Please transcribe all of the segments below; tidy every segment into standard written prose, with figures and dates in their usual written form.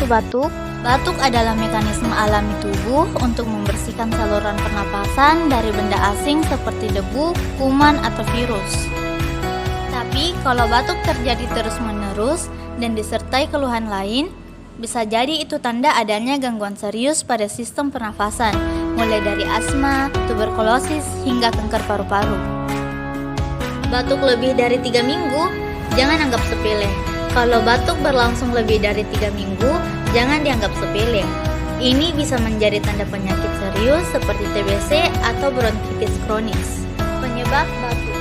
batuk? Batuk adalah mekanisme alami tubuh untuk membersihkan saluran pernapasan dari benda asing seperti debu, kuman, atau virus. Tapi kalau batuk terjadi terus-menerus dan disertai keluhan lain, bisa jadi itu tanda adanya gangguan serius pada sistem pernafasan, mulai dari asma, tuberkulosis, hingga kanker paru-paru. Batuk lebih dari 3 minggu, jangan anggap sepele. Kalau batuk berlangsung lebih dari 3 minggu, jangan dianggap sepele. Ini bisa menjadi tanda penyakit serius seperti TBC atau bronkitis kronis. Penyebab batuk.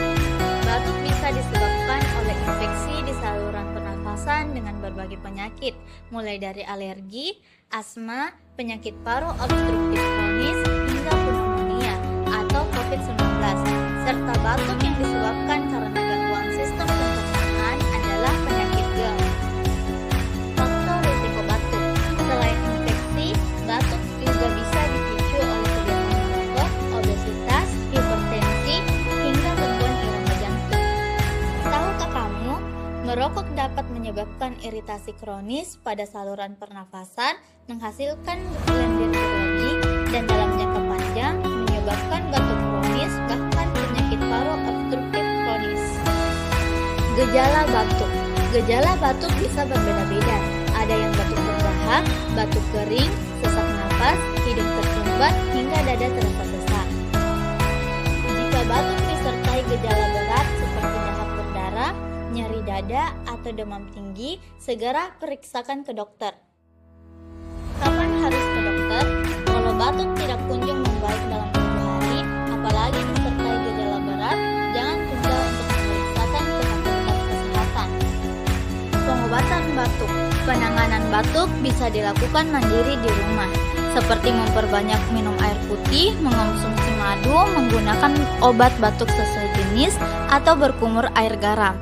Batuk bisa disebabkan oleh infeksi di saluran pernafasan dengan berbagai penyakit, mulai dari alergi, asma, penyakit paru obstruktif kronis, hingga pneumonia atau COVID-19, serta batuk yang disebabkan karena gangguan sistem pencernaan adalah penyakit GERD. Faktor risiko batuk. Selain infeksi, batuk juga bisa dipicu oleh kebiasaan merokok, obesitas, hipertensi, hingga gangguan irama jantung. Tahukah kamu, merokok dapat menyebabkan iritasi kronis pada saluran pernafasan, menghasilkan lendir berlagi, dan dalam jangka panjang menyebabkan batuk kronis, bahkan penyakit paru obstruktif kronis. Gejala batuk. Gejala batuk bisa berbeda-beda. Ada yang batuk berdahak, batuk kering, sesak napas, hidung tersumbat, hingga dada terasa sesak. Jika batuk disertai gejala berat seperti dahak berdarah, nyeri dada, atau demam tinggi, segera periksakan ke dokter. Kapan harus ke dokter? Kalau batuk tidak kunjung membaik dalam 7 hari, apalagi disertai gejala berat, jangan tunda untuk memeriksakan ke fasilitas kesehatan. Pengobatan batuk. Penanganan batuk bisa dilakukan mandiri di rumah, seperti memperbanyak minum air putih, mengonsumsi madu, menggunakan obat batuk sesuai jenis, atau berkumur air garam.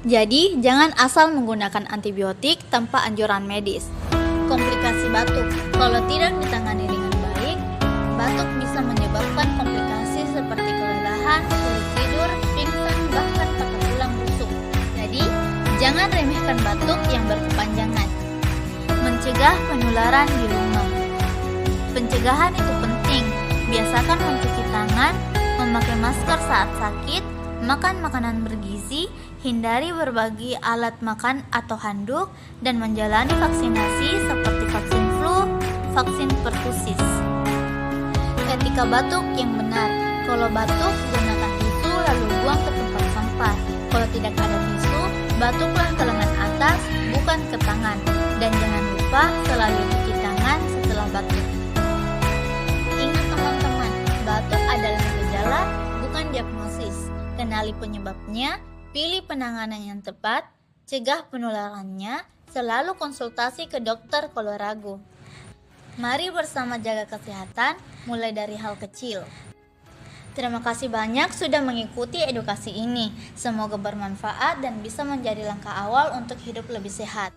Jadi, jangan asal menggunakan antibiotik tanpa anjuran medis. Komplikasi batuk. Kalau tidak ditangani dengan baik, batuk bisa menyebabkan komplikasi seperti kelelahan, sulit tidur, pingsan, bahkan patah tulang rusuk. Jadi, jangan remehkan batuk yang berkepanjangan. Mencegah penularan di rumah. Pencegahan itu penting. Biasakan mencuci tangan, memakai masker saat sakit, makan makanan bergizi, hindari berbagi alat makan atau handuk, dan menjalani vaksinasi seperti vaksin flu, vaksin pertusis. Etika batuk yang benar. Kalau batuk, gunakan tisu lalu buang ke tempat sampah. Kalau tidak ada tisu, batuklah ke lengan atas, bukan ke tangan. Dan jangan lupa selalu cuci tangan setelah batuk. Ingat teman-teman, batuk adalah gejala, bukan diagnosis. Kenali penyebabnya, pilih penanganan yang tepat, cegah penularannya, selalu konsultasi ke dokter kalau ragu. Mari bersama jaga kesehatan, mulai dari hal kecil. Terima kasih banyak sudah mengikuti edukasi ini. Semoga bermanfaat dan bisa menjadi langkah awal untuk hidup lebih sehat.